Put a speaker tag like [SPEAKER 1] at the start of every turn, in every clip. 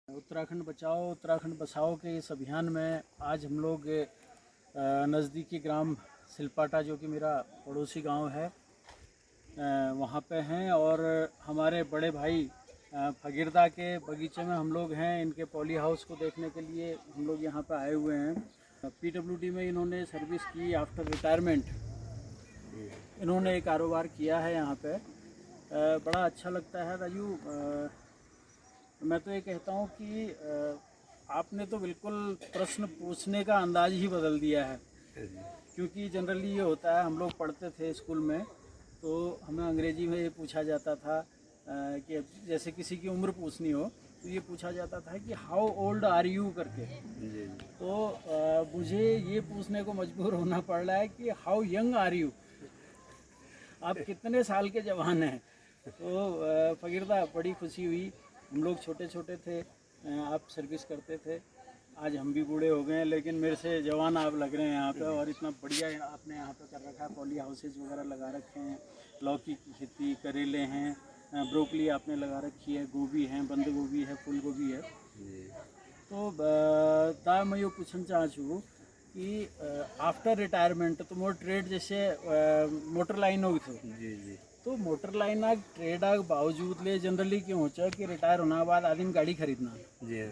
[SPEAKER 1] उत्तराखंड बचाओ उत्तराखंड बसाओ के इस अभियान में आज हम लोग नज़दीकी ग्राम सिलपाटा, जो कि मेरा पड़ोसी गांव है, वहाँ पे हैं। और हमारे बड़े भाई फगीरदा के बगीचे में हम लोग हैं। इनके पॉली हाउस को देखने के लिए हम लोग यहाँ पे आए हुए हैं। पीडब्ल्यूडी में इन्होंने सर्विस की। आफ्टर रिटायरमेंट इन्होंने एक कारोबार किया है यहाँ पे। बड़ा अच्छा लगता है राजू। मैं तो ये कहता हूँ कि आपने तो बिल्कुल प्रश्न पूछने का अंदाज ही बदल दिया है। क्योंकि जनरली ये होता है, हम लोग पढ़ते थे स्कूल में तो हमें अंग्रेजी में ये पूछा जाता था कि जैसे किसी की उम्र पूछनी हो तो ये पूछा जाता था कि हाउ ओल्ड आर यू करके। तो मुझे ये पूछने को मजबूर होना पड़ रहा है कि हाउ यंग आर यू, आप कितने साल के जवान हैं। तो फगीरदा, बड़ी खुशी हुई। हम लोग छोटे छोटे थे, आप सर्विस करते थे। आज हम भी बूढ़े हो गए हैं, लेकिन मेरे से जवान आप लग रहे हैं यहाँ पे। और इतना बढ़िया आपने यहाँ पे कर रखा है, पॉली हाउसेज वगैरह लगा रखे हैं, लौकी की खेती, करेले हैं, ब्रोकली आपने लगा रखी है, गोभी है, बंद गोभी है, फूल गोभी है। तो ता मैं ये पूछना चाहूँ कि आफ्टर रिटायरमेंट तो मोर ट्रेड जैसे मोटर लाइन होगी थो जी, तो मोटर लाइन आग ट्रेड आग बावजूद ले जनरली क्यों हो कि रिटायर होने के बाद आदमी गाड़ी खरीदना जी।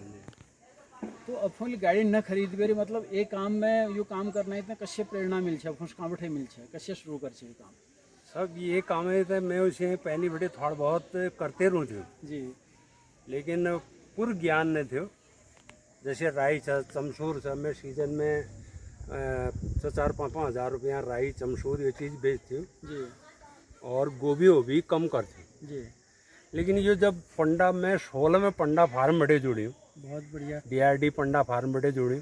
[SPEAKER 1] तो अपन गाड़ी न खरीद बेरी मतलब एक काम में यो काम करना इतना कश्य प्रेरणा मिल छे, अपन काम बैठे मिल छे, कश्य शुरू कर छे काम
[SPEAKER 2] सब ये काम है तो मैं उसे पहली बड़े थोड़ा बहुत करते रहूँ थे
[SPEAKER 1] जी।
[SPEAKER 2] लेकिन पूर्ण ज्ञान नहीं थे। जैसे राई चमसूर से मैं सीजन में 4-5 हज़ार रुपया राई चमसूर ये चीज़ बेचती हूँ
[SPEAKER 1] जी।
[SPEAKER 2] और गोभी वो भी कम करती
[SPEAKER 1] जी।
[SPEAKER 2] लेकिन ये जब पंडा में 16 में पंडा फार्म बड़े जुड़ी हूँ,
[SPEAKER 1] बहुत बढ़िया।
[SPEAKER 2] DRD पंडा फार्म बड़े जुड़ी,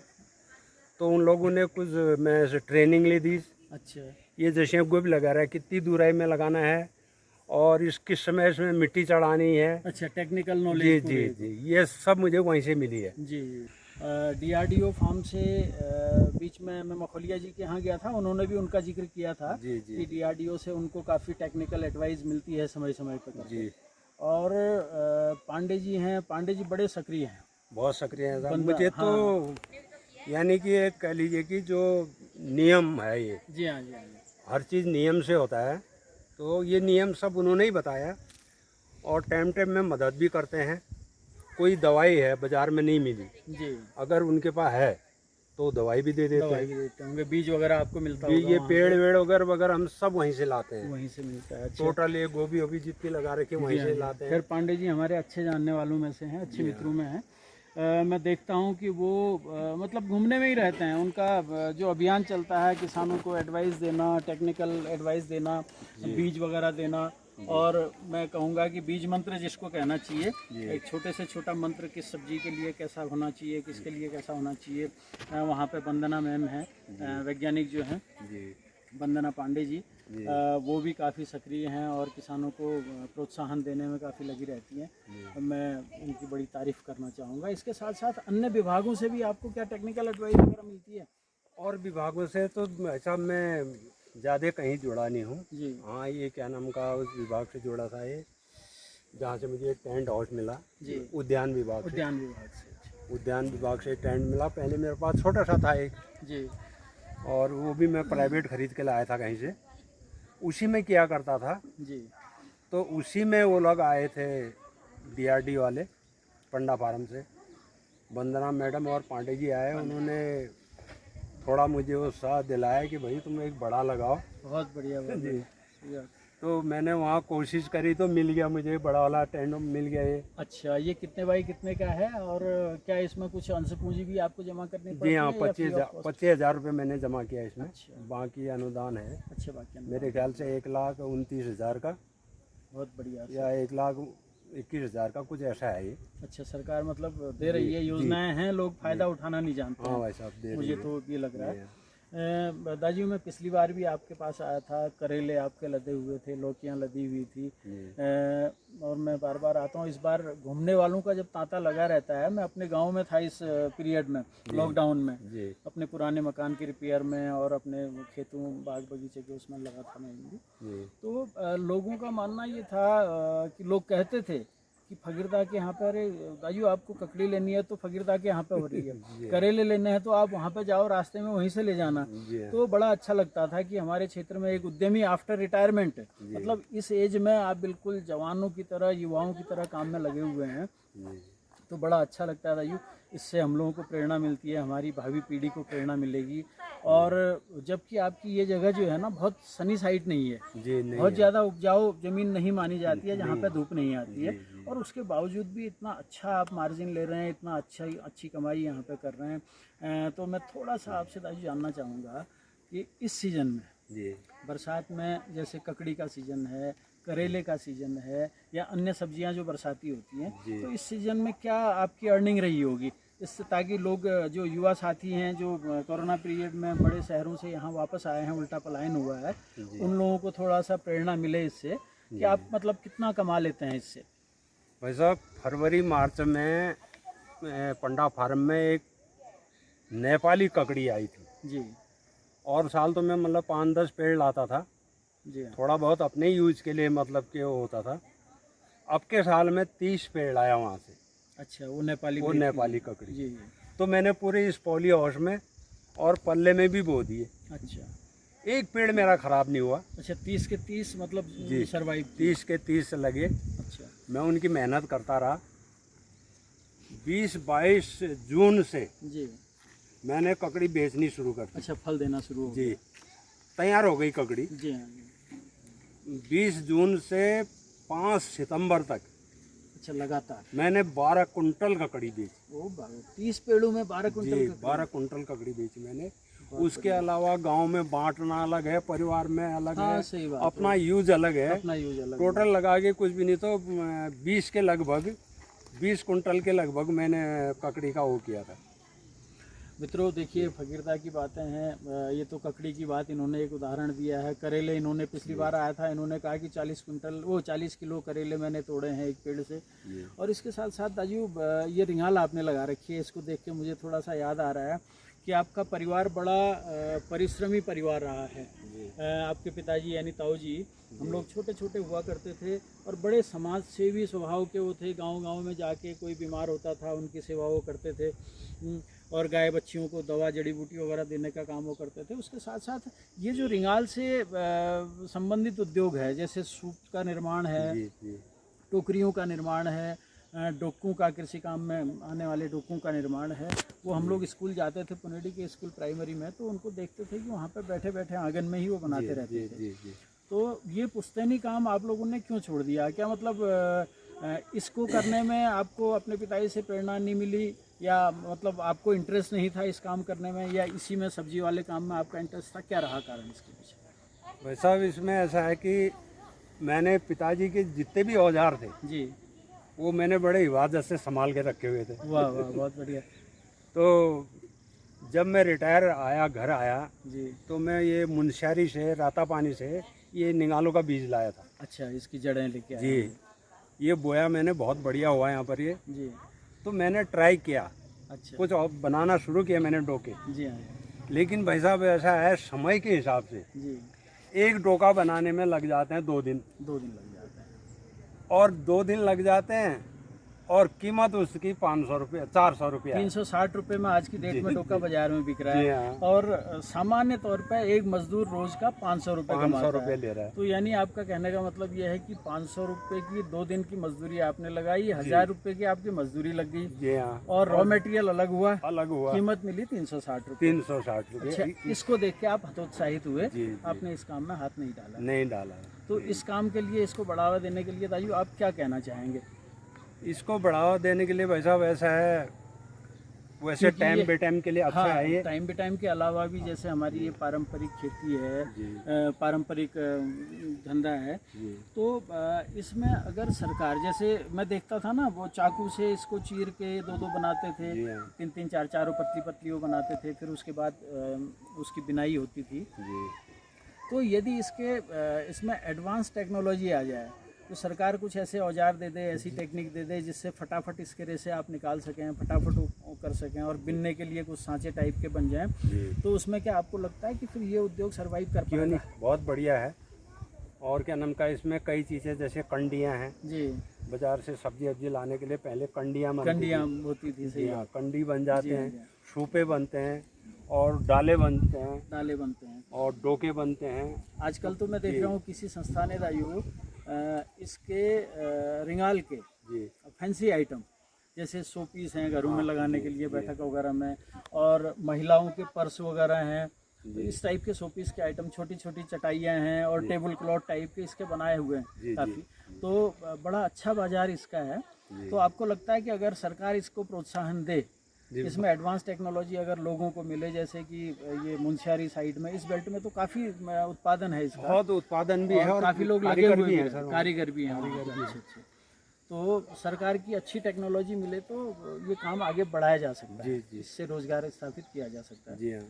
[SPEAKER 2] तो उन लोगों ने कुछ मैं ट्रेनिंग ली दी।
[SPEAKER 1] अच्छा।
[SPEAKER 2] ये जैसे गोभी लगा रहा है, कितनी दूराई में लगाना है और इस किस समय इसमें मिट्टी चढ़ानी है।
[SPEAKER 1] अच्छा, टेक्निकल नॉलेज।
[SPEAKER 2] जी जी जी, ये सब मुझे वहीं से मिली है
[SPEAKER 1] जी। DRDO फार्म से बीच में मैं मखोलिया जी के यहाँ गया था, उन्होंने भी उनका जिक्र किया था
[SPEAKER 2] जी जी
[SPEAKER 1] कि DRDO से उनको काफ़ी टेक्निकल एडवाइस मिलती है समय समय पर
[SPEAKER 2] जी।
[SPEAKER 1] और पांडे जी हैं, पांडे जी बड़े सक्रिय हैं,
[SPEAKER 2] बहुत सक्रिय हैं साहब। मुझे तो यानी कि एक कह लीजिए कि जो नियम है ये,
[SPEAKER 1] जी हाँ जी हाँ,
[SPEAKER 2] हर चीज़ नियम से होता है, तो ये नियम सब उन्होंने ही बताया और टाइम टाइम में मदद भी करते हैं। कोई दवाई है बाजार में नहीं मिली
[SPEAKER 1] जी,
[SPEAKER 2] अगर उनके पास है तो दवाई भी दे देते हैं।
[SPEAKER 1] देते होंगे, बीज वगैरह आपको मिलता
[SPEAKER 2] बीज,
[SPEAKER 1] होगा
[SPEAKER 2] ये
[SPEAKER 1] वहाँ
[SPEAKER 2] पेड़ वेड़ वगैरह वगैरह हम सब वहीं से लाते हैं,
[SPEAKER 1] वहीं से मिलता है। अच्छा।
[SPEAKER 2] टोटल ये गोभी वोभी जितनी लगा रखी वहीं से लाते हैं।
[SPEAKER 1] फिर पांडे जी हमारे अच्छे जानने वालों में से हैं, अच्छे मित्रों में हैं। मैं देखता हूं कि वो मतलब घूमने में ही रहते हैं। उनका जो अभियान चलता है किसानों को एडवाइस देना, टेक्निकल एडवाइस देना, बीज वगैरह देना, और मैं कहूँगा कि बीज मंत्र जिसको कहना चाहिए, एक छोटे से छोटा मंत्र किस सब्जी के लिए कैसा होना चाहिए, किसके लिए कैसा होना चाहिए। वहाँ पे वंदना मैम है, वैज्ञानिक जो हैं, वंदना पांडे जी, वो भी काफ़ी सक्रिय हैं और किसानों को प्रोत्साहन देने में काफ़ी लगी रहती हैं। मैं उनकी बड़ी तारीफ़ करना चाहूँगा। इसके साथ साथ अन्य विभागों से भी आपको क्या टेक्निकल एडवाइस वगैरह मिलती है?
[SPEAKER 2] और विभागों से तो ऐसा मैं ज़्यादा कहीं जुड़ा नहीं हूँ
[SPEAKER 1] जी।
[SPEAKER 2] हाँ, ये क्या नाम का उस विभाग से जुड़ा था, ये जहाँ से मुझे टेंट हाउस मिला जी, उद्यान विभाग से। उद्यान विभाग से टेंट मिला। पहले मेरे पास छोटा सा था एक जी, और वो भी मैं प्राइवेट खरीद के लाया था कहीं से, उसी में किया करता था जी। तो उसी में वो लोग आए थे DRD वाले पंडा फार्म से, वंदना मैडम और पांडे जी आए, उन्होंने थोड़ा मुझे उत्साह दिलाया कि भाई तुम एक बड़ा लगाओ।
[SPEAKER 1] बहुत बढ़िया जी।
[SPEAKER 2] तो मैंने वहाँ कोशिश करी तो मिल गया, मुझे बड़ा वाला टेंट मिल गया ये।
[SPEAKER 1] अच्छा, ये कितने बाई कितने का है और क्या इसमें कुछ अंश पूंजी भी आपको जमा करनी पड़ती है?
[SPEAKER 2] जी हाँ, 25,000 रुपये मैंने जमा किया इसमें।
[SPEAKER 1] अच्छा।
[SPEAKER 2] बाकी अनुदान है।
[SPEAKER 1] अच्छा, बाकी
[SPEAKER 2] मेरे ख्याल से 1,29,000 का,
[SPEAKER 1] बहुत बढ़िया,
[SPEAKER 2] या 1,21,000 का कुछ ऐसा है ये।
[SPEAKER 1] अच्छा, सरकार मतलब दे रही है, योजनाएं हैं, लोग फायदा उठाना नहीं जानते।
[SPEAKER 2] हाँ भाई साहब, दे
[SPEAKER 1] मुझे तो ये लग रहा है। दादाजी, मैं पिछली बार भी आपके पास आया था, करेले आपके लदे हुए थे, लौकियां लदी हुई थी, और मैं बार बार आता हूँ। इस बार घूमने वालों का जब तांता लगा रहता है, मैं अपने गांव में था इस पीरियड में, लॉकडाउन में, अपने पुराने मकान की रिपेयर में और अपने खेतों बाग बगीचे के उसमें लगा था मैं भी। तो लोगों का मानना ये था कि लोग कहते थे कि फकीरदा के यहाँ पे, अरे दाजू आपको ककड़ी लेनी है तो फकीरदा के यहाँ पे हो रही है, करेले लेने हैं तो आप वहाँ पे जाओ, रास्ते में वहीं से ले जाना। तो बड़ा अच्छा लगता था कि हमारे क्षेत्र में एक उद्यमी आफ्टर रिटायरमेंट, मतलब इस एज में आप बिल्कुल जवानों की तरह, युवाओं की तरह काम में लगे हुए हैं, तो बड़ा अच्छा लगता है दाजू। इससे हम लोगों को प्रेरणा मिलती है, हमारी भावी पीढ़ी को प्रेरणा मिलेगी। और जबकि आपकी ये जगह जो है ना बहुत सनी साइड नहीं है, नहीं बहुत ज़्यादा उपजाऊ ज़मीन नहीं मानी जाती है, जहाँ पे धूप नहीं आती है, और उसके बावजूद भी इतना अच्छा आप मार्जिन ले रहे हैं, इतना अच्छी कमाई यहाँ पे कर रहे हैं। तो मैं थोड़ा सा आपसे दाजू जानना चाहूँगा कि इस सीज़न में, बरसात में जैसे ककड़ी का सीज़न है, करेले का सीज़न है, या अन्य सब्जियां जो बरसाती होती हैं, तो इस सीज़न में क्या आपकी अर्निंग रही होगी इससे, ताकि लोग जो युवा साथी हैं जो कोरोना पीरियड में बड़े शहरों से यहाँ वापस आए हैं, उल्टा पलायन हुआ है, उन लोगों को थोड़ा सा प्रेरणा मिले इससे कि आप मतलब कितना कमा लेते हैं इससे?
[SPEAKER 2] भाई साहब, फरवरी मार्च में पंडा फार्म में एक नेपाली ककड़ी आई थी जी, और साल तो मैं मतलब 5-10 पेड़ लाता था जी, थोड़ा बहुत अपने यूज के लिए मतलब कि वो होता था। अब के साल में 30 पेड़ लाया वहाँ से।
[SPEAKER 1] अच्छा, वो नेपाली
[SPEAKER 2] ककड़ी
[SPEAKER 1] जी।
[SPEAKER 2] तो मैंने पूरे इस पॉली हाउस में और पल्ले में भी बो दिए।
[SPEAKER 1] अच्छा,
[SPEAKER 2] एक पेड़ मेरा खराब नहीं हुआ।
[SPEAKER 1] अच्छा, 30 के 30 मतलब
[SPEAKER 2] जी
[SPEAKER 1] सर्वाइव?
[SPEAKER 2] 30 के 30 लगे।
[SPEAKER 1] अच्छा,
[SPEAKER 2] मैं उनकी मेहनत करता रहा। 20-22 जून से जी मैंने ककड़ी बेचनी शुरू कर दी।
[SPEAKER 1] अच्छा, फल देना शुरू हो
[SPEAKER 2] जी, तैयार हो गई ककड़ी
[SPEAKER 1] जी।
[SPEAKER 2] 20 जून से 5 सितंबर तक।
[SPEAKER 1] अच्छा, लगातार
[SPEAKER 2] मैंने 12 कुंटल ककड़ी बेची।
[SPEAKER 1] ओ 30 पेड़ों में 12 कुंटल
[SPEAKER 2] जी, 12 कुंटल ककड़ी बेची मैंने। उसके अलावा गांव में बांटना अलग है, परिवार में अलग है,
[SPEAKER 1] सही बात,
[SPEAKER 2] अपना यूज अलग है,
[SPEAKER 1] अपना यूज अलग।
[SPEAKER 2] टोटल लगा के कुछ भी नहीं तो 20 के लगभग 20 कुंटल के लगभग मैंने ककड़ी का वो किया था।
[SPEAKER 1] मित्रों देखिए, फकीरदा की बातें हैं, ये तो ककड़ी की बात इन्होंने एक उदाहरण दिया है। करेले इन्होंने पिछली बार आया था, इन्होंने कहा कि 40 किलो करेले मैंने तोड़े हैं एक पेड़ से। और इसके साथ साथ दाजू ये रिंगाल आपने लगा रखी है, इसको देख के मुझे थोड़ा सा याद आ रहा है कि आपका परिवार बड़ा परिश्रमी परिवार रहा है। आपके पिताजी यानी ताऊ जी, हम लोग छोटे छोटे हुआ करते थे और बड़े समाज सेवी स्वभाव के वो थे। गांव में जाके कोई बीमार होता था उनकी सेवा वो करते थे, और गाय बच्चियों को दवा जड़ी बूटी वगैरह देने का काम वो करते थे। उसके साथ साथ ये जो रिंगाल से संबंधित उद्योग है, जैसे सूप का निर्माण है, टोकरियों का निर्माण है, डोकू का, कृषि काम में आने वाले डोकू का निर्माण है, वो हम लोग स्कूल जाते थे, पुनेडी के स्कूल प्राइमरी में, तो उनको देखते थे कि वहाँ पे बैठे बैठे आंगन में ही वो बनाते रहते थे। तो ये पुश्तैनी काम आप लोगों ने क्यों छोड़ दिया? क्या मतलब इसको करने में आपको अपने पिताजी से प्रेरणा नहीं मिली, या मतलब आपको इंटरेस्ट नहीं था इस काम करने में, या इसी में सब्जी वाले काम में आपका इंटरेस्ट था? क्या रहा कारण इसके पीछे?
[SPEAKER 2] भाई साहब, इसमें ऐसा है कि मैंने पिताजी के जितने भी औजार थे जी, वो मैंने बड़े हिफाजत से संभाल के रखे हुए थे।
[SPEAKER 1] वाह वाह, बहुत बढ़िया।
[SPEAKER 2] तो जब मैं रिटायर आया, घर आया जी, तो मैं ये मुनस्यारी से, राता पानी से ये निगालों का बीज लाया था।
[SPEAKER 1] अच्छा, इसकी जड़ें लेके आए
[SPEAKER 2] जी, ये बोया मैंने, बहुत बढ़िया हुआ यहाँ पर ये जी। तो मैंने ट्राई किया, अच्छा, कुछ और बनाना शुरू किया मैंने डोके जी। लेकिन भाई साहब ऐसा है, समय के हिसाब से जी, एक डोका बनाने में लग जाते हैं 2 दिन लग जाते हैं, और 2 दिन लग जाते हैं, और कीमत उसकी 500 रुपये, 400 रुपये,
[SPEAKER 1] 360 रुपये में आज की डेट में डोका बाजार में बिक रहा है। और सामान्य तौर पर एक मजदूर रोज का 500 रुपये
[SPEAKER 2] ले रहा है।
[SPEAKER 1] तो यानी आपका कहने का मतलब यह है कि 500 रुपये की 2 दिन की मजदूरी आपने लगाई, 1000 रुपये की आपकी मजदूरी लग गई, और रॉ मटेरियल अलग हुआ, कीमत मिली 360 रुपये।
[SPEAKER 2] 360 रुपये।
[SPEAKER 1] अच्छा, इसको देख के आप हतोत्साहित हुए, आपने इस काम में हाथ नहीं डाला। तो इस काम के लिए, इसको बढ़ावा देने के लिए दाजू आप क्या कहना चाहेंगे?
[SPEAKER 2] इसको बढ़ावा देने के लिए भाई साहब ऐसा है, वैसे टाइम बे टाइम के लिए अच्छा है ये।
[SPEAKER 1] टाइम बे टाइम के अलावा भी जैसे हमारी ये पारंपरिक खेती है, पारंपरिक धंधा है, तो इसमें अगर सरकार, जैसे मैं देखता था ना, वो चाकू से इसको चीर के 2-2 बनाते थे, 3-3, 4-4 पतली वो बनाते थे, फिर उसके बाद उसकी बिनाई होती थी। तो यदि इसमें एडवांस टेक्नोलॉजी आ जाए, तो सरकार कुछ ऐसे औजार दे दे, ऐसी टेक्निक दे दे जिससे फटाफट इसके रेसे आप निकाल सकें, फटाफट कर सकें, और बिनने के लिए कुछ सांचे टाइप के बन जाएं, तो उसमें क्या आपको लगता है कि फिर ये उद्योग सर्वाइव कर पाएगा?
[SPEAKER 2] नहीं, बहुत बढ़िया है। और क्या नाम का, इसमें कई चीज़ें जैसे कंडियाँ हैं जी, बाजार से सब्जी वब्जी लाने के लिए पहले कंडियाँ
[SPEAKER 1] होती थी। सही
[SPEAKER 2] हाँ, कंडी बन जाते
[SPEAKER 1] जी,
[SPEAKER 2] हैं,
[SPEAKER 1] जी।
[SPEAKER 2] सूपे बनते हैं और डाले बनते हैं और डोके बनते हैं।
[SPEAKER 1] आजकल तो मैं देख रहा हूँ किसी संस्था ने दाइयों इसके रिंगाल के
[SPEAKER 2] जी
[SPEAKER 1] फैंसी आइटम जैसे शो पीस हैं घरों में लगाने के लिए बैठक वगैरह में, और महिलाओं के पर्स वगैरह हैं, तो इस टाइप के शो पीस के आइटम, छोटी छोटी चटाइयाँ हैं और टेबल क्लॉथ टाइप के इसके बनाए हुए हैं काफ़ी। तो बड़ा अच्छा बाजार इसका है। तो आपको लगता है कि अगर सरकार इसको प्रोत्साहन दे, इसमें एडवांस टेक्नोलॉजी अगर लोगों को मिले, जैसे कि ये मुंशियारी साइड में, इस बेल्ट में तो काफ़ी उत्पादन है इसका,
[SPEAKER 2] बहुत उत्पादन भी है और
[SPEAKER 1] काफ़ी लोग लगे हुए भी हैं,
[SPEAKER 2] सर,
[SPEAKER 1] कारीगर भी हैं। अच्छे। तो सरकार की अच्छी टेक्नोलॉजी मिले तो ये काम आगे बढ़ाया जा सकता है, इससे रोजगार स्थापित किया जा सकता है।
[SPEAKER 2] जी हाँ।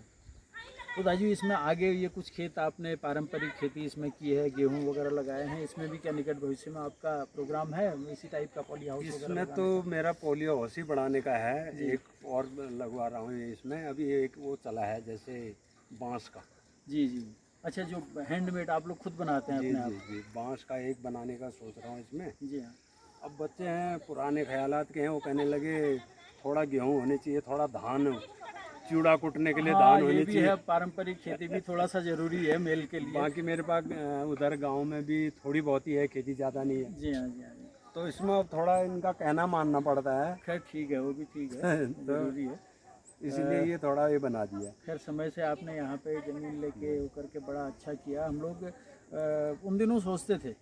[SPEAKER 1] तो दाजू इसमें आगे ये कुछ खेत आपने पारंपरिक खेती इसमें की है, गेहूं वगैरह लगाए हैं, इसमें भी क्या निकट भविष्य में आपका प्रोग्राम है इसी टाइप का पॉली हाउस वगैरह?
[SPEAKER 2] इसमें तो मेरा पोलियो हाउस ही बढ़ाने का है, एक और लगवा रहा हूँ इसमें। अभी एक वो चला है जैसे बांस का।
[SPEAKER 1] जी। अच्छा, जो हैंडमेड आप लोग खुद बनाते हैं अपने आप?
[SPEAKER 2] जी, बांस का एक बनाने का सोच रहा हूँ इसमें।
[SPEAKER 1] जी हाँ।
[SPEAKER 2] अब बच्चे हैं पुराने ख्यालात के हैं, वो कहने लगे थोड़ा गेहूँ होने चाहिए, थोड़ा धान, चूड़ा कुटने के लिए धान होने चाहिए।
[SPEAKER 1] है, पारंपरिक खेती भी थोड़ा सा जरूरी है मेल के लिए।
[SPEAKER 2] बाकी मेरे पास उधर गांव में भी थोड़ी बहुत ही है, खेती ज़्यादा नहीं है।
[SPEAKER 1] जी हाँ।
[SPEAKER 2] तो इसमें अब थोड़ा इनका कहना मानना पड़ता है।
[SPEAKER 1] खैर ठीक है, वो भी ठीक है, जरूरी है,
[SPEAKER 2] इसलिए ये थोड़ा ये बना दिया।
[SPEAKER 1] खैर समय से आपने यहाँ पे ज़मीन लेके होकर के बड़ा अच्छा किया। हम लोग उन दिनों सोचते थे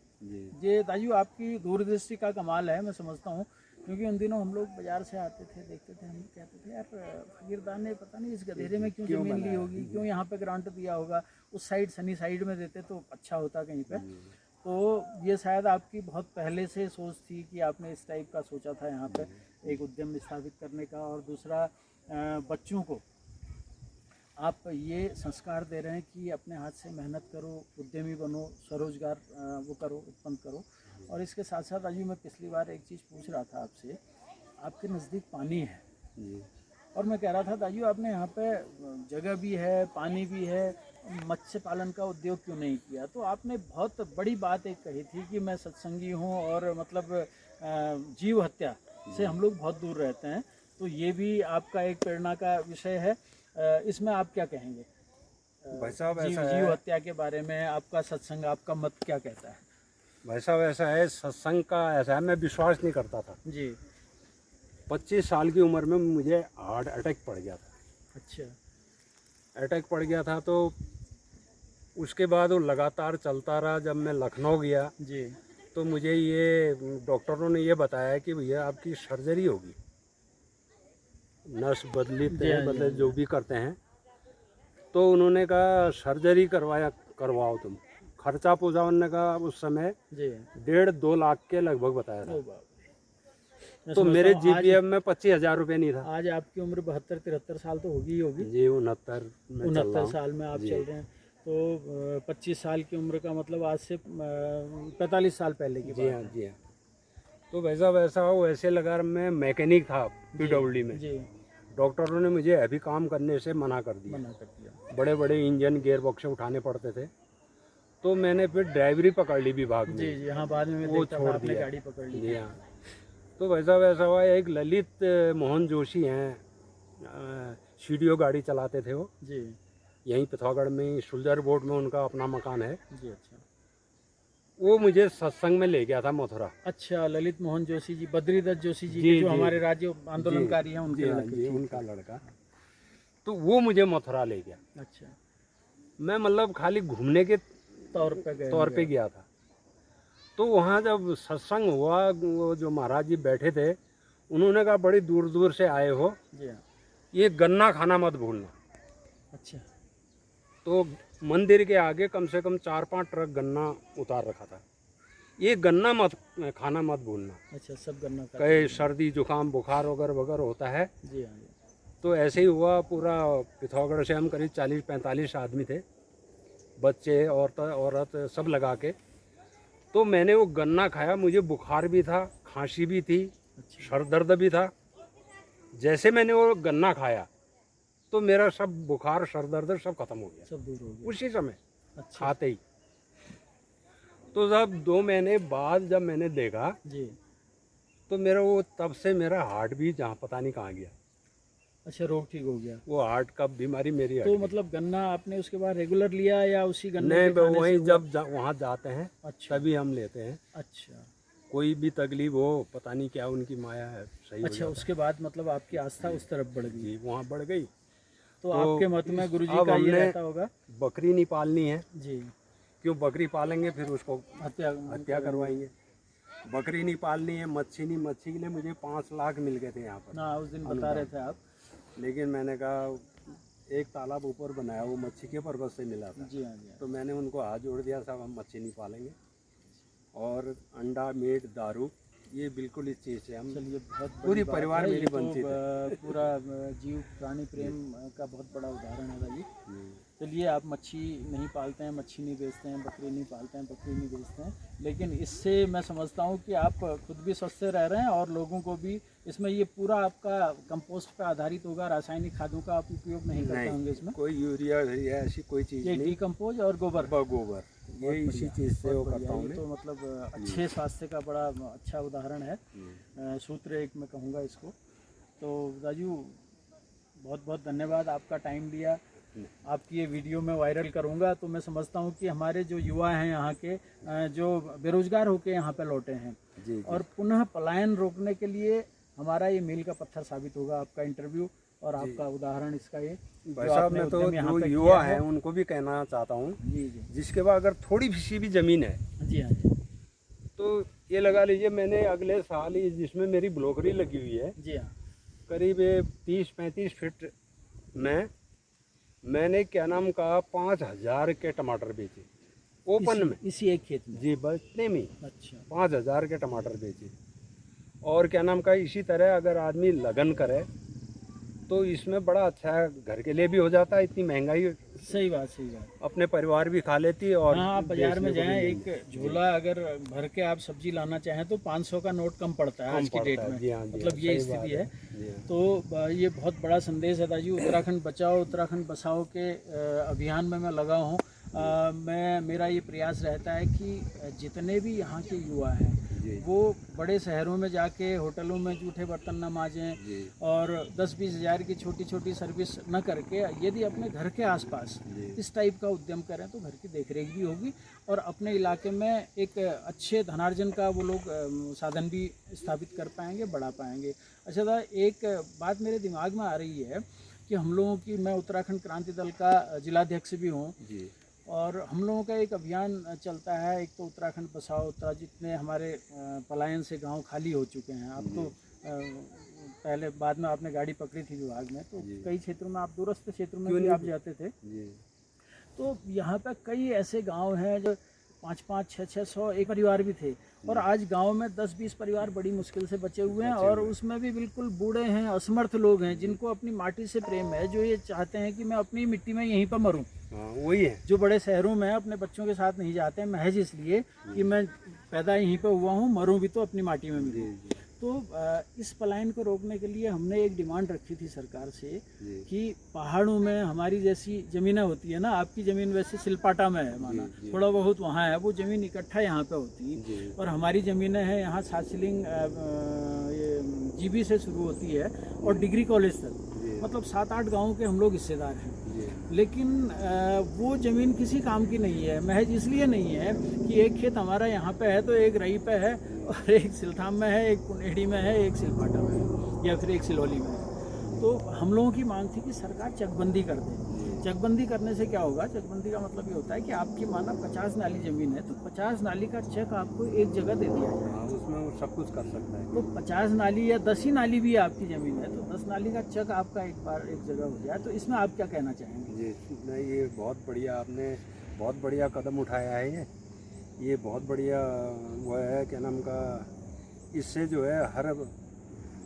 [SPEAKER 1] ये दाजू, आपकी दूरदृष्टि का कमाल है, मैं समझता हूँ, क्योंकि उन दिनों हम लोग बाजार से आते थे, देखते थे, हम कहते थे यार फकीरदार ने पता नहीं इस गधेरे में क्यों ज़मीन ली होगी, क्यों यहाँ पे ग्रांट दिया होगा, उस साइड सनी साइड में देते तो अच्छा होता कहीं पे। तो ये शायद आपकी बहुत पहले से सोच थी कि आपने इस टाइप का सोचा था यहाँ पे एक उद्यम स्थापित करने का। और दूसरा, बच्चों को आप ये संस्कार दे रहे हैं कि अपने हाथ से मेहनत करो, उद्यमी बनो, स्वरोजगार वो करो, उत्पन्न करो। और इसके साथ साथ अभी मैं पिछली बार एक चीज़ पूछ रहा था आपसे, आपके नज़दीक पानी है और मैं कह रहा था दाजू आपने यहाँ पे जगह भी है, पानी भी है, मत्स्य पालन का उद्योग क्यों नहीं किया? तो आपने बहुत बड़ी बात एक कही थी कि मैं सत्संगी हूँ और मतलब जीव हत्या से हम लोग बहुत दूर रहते हैं, तो ये भी आपका एक प्रेरणा का विषय है। इसमें आप क्या कहेंगे?
[SPEAKER 2] भाई साहब ऐसा
[SPEAKER 1] जीव
[SPEAKER 2] है,
[SPEAKER 1] हत्या के बारे में आपका सत्संग, आपका मत क्या कहता है?
[SPEAKER 2] भाई साहब ऐसा है, सत्संग का ऐसा है, मैं विश्वास नहीं करता था
[SPEAKER 1] जी।
[SPEAKER 2] 25 साल की उम्र में मुझे हार्ट अटैक पड़ गया था।
[SPEAKER 1] अच्छा।
[SPEAKER 2] अटैक पड़ गया था तो उसके बाद वो लगातार चलता रहा। जब मैं लखनऊ गया
[SPEAKER 1] जी
[SPEAKER 2] तो मुझे ये डॉक्टरों ने ये बताया कि भैया आपकी सर्जरी होगी, नस बदले जो भी करते हैं। तो उन्होंने कहा सर्जरी करवाओ तुम। खर्चा पूछा उन्होंने कहा उस समय 1.5-2 लाख के लगभग बताया था। तो मेरे जीपीएफ में 25,000 रुपये नहीं था।
[SPEAKER 1] आज आपकी उम्र 72-73 साल तो होगी
[SPEAKER 2] जी, 69
[SPEAKER 1] साल में आप चल रहे हैं। तो 25 साल की उम्र का मतलब आज से 45 साल पहले की बात है।
[SPEAKER 2] जी हाँ। तो वैसा हो वैसे लगा, मैं मैकेनिक था PWD में। डॉक्टरों ने मुझे अभी काम करने से मना कर दिया। बड़े बड़े इंजन गियर बॉक्स उठाने पड़ते थे। तो मैंने फिर ड्राइवरी पकड़ ली विभाग में।
[SPEAKER 1] जी हाँ, बाद में
[SPEAKER 2] वो छोड़ दिया,
[SPEAKER 1] गाड़ी पकड़ ली।
[SPEAKER 2] जी हाँ। तो वैसा हुआ, एक ललित मोहन जोशी हैं, सीडीओ गाड़ी चलाते थे वो
[SPEAKER 1] जी,
[SPEAKER 2] यहीं पिथौरागढ़ में सुलझर बोर्ड में उनका अपना मकान है
[SPEAKER 1] जी। अच्छा,
[SPEAKER 2] वो मुझे सत्संग में ले गया था मथुरा।
[SPEAKER 1] अच्छा, ललित मोहन जोशी जी, बद्रीदत्त जोशी जी, जो हमारे राज्य आंदोलनकारी हैं,
[SPEAKER 2] उनका लड़का। तो वो मुझे मथुरा ले गया।
[SPEAKER 1] अच्छा,
[SPEAKER 2] मैं मतलब खाली घूमने के तौर पे गया था। तो वहाँ जब सत्संग हुआ, वो जो महाराज जी बैठे थे उन्होंने कहा बड़ी दूर दूर से आए हो, ये गन्ना खाना मत भूलना।
[SPEAKER 1] अच्छा।
[SPEAKER 2] तो मंदिर के आगे कम से कम 4-5 ट्रक गन्ना उतार रखा था, ये गन्ना खाना मत भूलना।
[SPEAKER 1] अच्छा, सब गन्ना
[SPEAKER 2] कहे सर्दी जुकाम बुखार वगैरह होता है।
[SPEAKER 1] जी हाँ।
[SPEAKER 2] तो ऐसे ही हुआ, पूरा पिथौरागढ़ से हम करीब 40-45 आदमी थे, बच्चे औरत सब लगा के। तो मैंने वो गन्ना खाया, मुझे बुखार भी था, खांसी भी थी, सर दर्द भी था। जैसे मैंने वो गन्ना खाया तो मेरा सब बुखार सर दर्द सब खत्म हो गया,
[SPEAKER 1] सब दूर हो गया
[SPEAKER 2] उसी समय।
[SPEAKER 1] अच्छा।
[SPEAKER 2] खाते ही। तो जब 2 महीने बाद जब मैंने देखा
[SPEAKER 1] जी
[SPEAKER 2] तो मेरा वो तब से मेरा हार्ट भी जहाँ पता नहीं कहाँ गया।
[SPEAKER 1] अच्छा, रोग ठीक हो गया।
[SPEAKER 2] वो हार्ट का बीमारी मेरी
[SPEAKER 1] तो मतलब गन्ना आपने उसके बाद रेगुलर लिया या उसी गन्ने
[SPEAKER 2] नहीं,
[SPEAKER 1] के खाने
[SPEAKER 2] वहीं
[SPEAKER 1] से
[SPEAKER 2] जब वहाँ जाते हैं
[SPEAKER 1] अच्छा
[SPEAKER 2] तभी हम लेते हैं।
[SPEAKER 1] अच्छा
[SPEAKER 2] कोई भी तकलीफ हो, पता नहीं क्या उनकी माया है, सही हो
[SPEAKER 1] अच्छा,
[SPEAKER 2] जाता
[SPEAKER 1] उसके बाद मतलब आपकी आस्था उस तरफ बढ़
[SPEAKER 2] है।
[SPEAKER 1] गई।
[SPEAKER 2] जी, वहाँ बढ़ गई।
[SPEAKER 1] तो आपके मत में गुरुजी
[SPEAKER 2] अब
[SPEAKER 1] का ये
[SPEAKER 2] हमने
[SPEAKER 1] रहता होगा
[SPEAKER 2] बकरी नहीं पालनी है।
[SPEAKER 1] जी,
[SPEAKER 2] क्यों बकरी पालेंगे फिर उसको
[SPEAKER 1] हत्या
[SPEAKER 2] करवाएंगे। बकरी नहीं पालनी है, मच्छी नहीं। मच्छी के लिए मुझे 5 लाख मिल गए थे यहाँ पर।
[SPEAKER 1] ना उस दिन बता रहे थे आप।
[SPEAKER 2] लेकिन मैंने कहा एक तालाब ऊपर बनाया, वो मच्छी के पर्पज से मिला था।
[SPEAKER 1] जी हाँ जी हाँ।
[SPEAKER 2] तो मैंने उनको हाथ जोड़ दिया, साहब हम मच्छी नहीं पालेंगे। और अंडा, मीट, दारू, ये बिल्कुल इस चीज़ से हम
[SPEAKER 1] चलिए, बहुत बड़ी
[SPEAKER 2] पूरी
[SPEAKER 1] बात
[SPEAKER 2] परिवार
[SPEAKER 1] है।
[SPEAKER 2] मेरी
[SPEAKER 1] ये
[SPEAKER 2] वंचित है।
[SPEAKER 1] पूरा जीव प्राणी प्रेम का बहुत बड़ा उदाहरण है भाई। चलिए, आप मच्छी नहीं पालते हैं, मच्छी नहीं बेचते हैं, बकरी नहीं पालते हैं, बकरी नहीं बेचते हैं, लेकिन इससे मैं समझता हूँ कि आप खुद भी स्वस्थ रह रहे हैं और लोगों को भी। इसमें ये पूरा आपका कंपोस्ट पे आधारित होगा, रासायनिक खादों का आप उपयोग नहीं करते होंगे इसमें।
[SPEAKER 2] कोई यूरिया ऐसी कोई चीज़
[SPEAKER 1] ये
[SPEAKER 2] नहीं,
[SPEAKER 1] डीकम्पोज और गोबर
[SPEAKER 2] गोबर, ये इसी चीज़ से वो करता हूँ मैं।
[SPEAKER 1] तो मतलब अच्छे स्वास्थ्य का बड़ा अच्छा उदाहरण है। सूत्र एक मैं कहूँगा इसको। तो राजू, बहुत बहुत धन्यवाद, आपका टाइम दिया। आपकी ये वीडियो मैं वायरल करूँगा तो मैं समझता हूँ कि हमारे जो युवा हैं यहाँ के, जो बेरोजगार होकर यहाँ पे लौटे हैं,
[SPEAKER 2] जी।
[SPEAKER 1] और पुनः पलायन रोकने के लिए हमारा ये मील का पत्थर साबित होगा आपका इंटरव्यू और आपका उदाहरण इसका ये।
[SPEAKER 2] भाई साहब, मैं तो जो युवा हैं उनको भी कहना चाहता हूँ,
[SPEAKER 1] जी जी,
[SPEAKER 2] जिसके पास अगर थोड़ी सी भी ज़मीन है,
[SPEAKER 1] जी हाँ जी,
[SPEAKER 2] तो ये लगा लीजिए, मैंने अगले साल ही जिसमें मेरी ब्लॉकरी लगी हुई है,
[SPEAKER 1] जी हाँ,
[SPEAKER 2] करीब 30-35 फीट में मैंने क्या नाम कहा 5,000 के टमाटर बेचे ओपन में,
[SPEAKER 1] इसी एक खेत में।
[SPEAKER 2] जी, बचने में।
[SPEAKER 1] अच्छा,
[SPEAKER 2] 5,000 के टमाटर बेचे। और क्या नाम का, इसी तरह अगर आदमी लगन करे तो इसमें बड़ा अच्छा है, घर के लिए भी हो जाता है। इतनी महंगाई,
[SPEAKER 1] सही बात, सही बात।
[SPEAKER 2] अपने परिवार भी खा लेती है। और
[SPEAKER 1] हाँ, आप बाजार में
[SPEAKER 2] बेचने को
[SPEAKER 1] जाएं,
[SPEAKER 2] भी
[SPEAKER 1] एक झोला अगर भर के आप सब्जी लाना चाहें तो 500 का नोट कम पड़ता है आज की डेट में।
[SPEAKER 2] जी हाँ, जी
[SPEAKER 1] मतलब
[SPEAKER 2] हाँ,
[SPEAKER 1] ये
[SPEAKER 2] सही
[SPEAKER 1] स्थिति
[SPEAKER 2] बात
[SPEAKER 1] है।
[SPEAKER 2] जी हाँ।
[SPEAKER 1] तो ये बहुत बड़ा संदेश है दाजी। उत्तराखंड बचाओ उत्तराखंड बसाओ के अभियान में मैं लगा हूँ। मेरा ये प्रयास रहता है कि जितने भी यहाँ के युवा हैं वो बड़े शहरों में जाके होटलों में जूठे बर्तन न मांजें और 10-20 हज़ार की छोटी छोटी सर्विस न करके यदि अपने घर के आसपास इस टाइप का उद्यम करें तो घर की देखरेख भी होगी और अपने इलाके में एक अच्छे धनार्जन का वो लोग साधन भी स्थापित कर पाएंगे, बढ़ा पाएंगे। अच्छा था, एक बात मेरे दिमाग में आ रही है कि हम लोगों की, मैं उत्तराखंड क्रांति दल का जिलाध्यक्ष भी हूँ और हम लोगों का एक अभियान चलता है। एक तो उत्तराखंड बसाओ उत्तरा, जितने हमारे पलायन से गांव खाली हो चुके हैं। आप तो पहले बाद में आपने गाड़ी पकड़ी थी विभाग में, तो कई क्षेत्रों में आप दूरस्थ क्षेत्रों में भी आप जाते थे। तो यहाँ पे कई ऐसे गांव हैं जो 500, 600 एक परिवार भी थे और आज गांव में 10-20 परिवार बड़ी मुश्किल से बचे हुए हैं और उसमें भी बिल्कुल बूढ़े हैं, असमर्थ लोग हैं जिनको अपनी माटी से प्रेम है, जो ये चाहते हैं कि मैं अपनी मिट्टी में यहीं पर मरूं।
[SPEAKER 2] वही है
[SPEAKER 1] जो बड़े शहरों में अपने बच्चों के साथ नहीं जाते हैं महज इसलिए कि मैं पैदा यहीं पर हुआ हूँ, मरूं भी तो अपनी माटी में मिलूं। तो इस पलायन को रोकने के लिए हमने एक डिमांड रखी थी सरकार से कि पहाड़ों में हमारी जैसी ज़मीनें होती है ना, आपकी ज़मीन वैसे सिलपाटा में है माना, थोड़ा बहुत वहाँ है, वो ज़मीन इकट्ठा यहाँ पे होती है और हमारी ज़मीनें हैं यहाँ सार्सिलिंग जीबी से शुरू होती है और डिग्री कॉलेज तक, मतलब 7-8 गाँव के हम लोग हिस्सेदार हैं। लेकिन वो ज़मीन किसी काम की नहीं है, महज इसलिए नहीं है कि एक खेत हमारा यहाँ पे है तो एक रई पे है और एक सिलथाम में है, एक पुनेड़ी में है, एक सिलपाटा में है या फिर एक सिलौली में है। तो हम लोगों की मांग थी कि सरकार चकबंदी कर दे। चकबंदी करने से क्या होगा, चकबंदी का मतलब ये होता है कि आपकी माना 50 नाली ज़मीन है तो 50 नाली का चेक आपको एक जगह दे दिया जाए,
[SPEAKER 2] उसमें वो सब कुछ कर सकता है।
[SPEAKER 1] तो 50 नाली या 10 ही नाली भी आपकी ज़मीन है तो 10 नाली का चेक आपका एक बार एक जगह हो जाए। तो इसमें आप क्या कहना चाहेंगे?
[SPEAKER 2] जी नहीं, ये बहुत बढ़िया, आपने बहुत बढ़िया कदम उठाया है। ये बहुत बढ़िया वो है, क्या नाम का, इससे जो है हर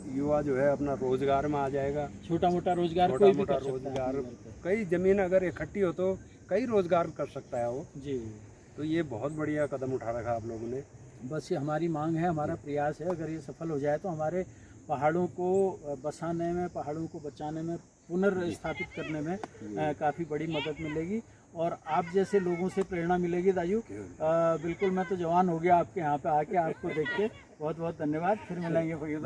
[SPEAKER 2] युवा जो है अपना रोजगार में आ जाएगा।
[SPEAKER 1] छोटा मोटा रोजगार,
[SPEAKER 2] छोटा मोटा रोजगार, कई ज़मीन अगर इकट्ठी हो तो कई रोजगार कर सकता है वो
[SPEAKER 1] जी।
[SPEAKER 2] तो ये बहुत बढ़िया कदम उठा रखा आप लोगों ने।
[SPEAKER 1] बस ये हमारी मांग है, हमारा प्रयास है, अगर ये सफल हो जाए तो हमारे पहाड़ों को बसाने में, पहाड़ों को बचाने में, पुनर्स्थापित करने में काफ़ी बड़ी मदद मिलेगी और आप जैसे लोगों से प्रेरणा मिलेगी दाजू। बिल्कुल, मैं तो जवान हो गया आपके यहाँ पे आके, आपको देख के। बहुत बहुत धन्यवाद, फिर मिलेंगे फकीर।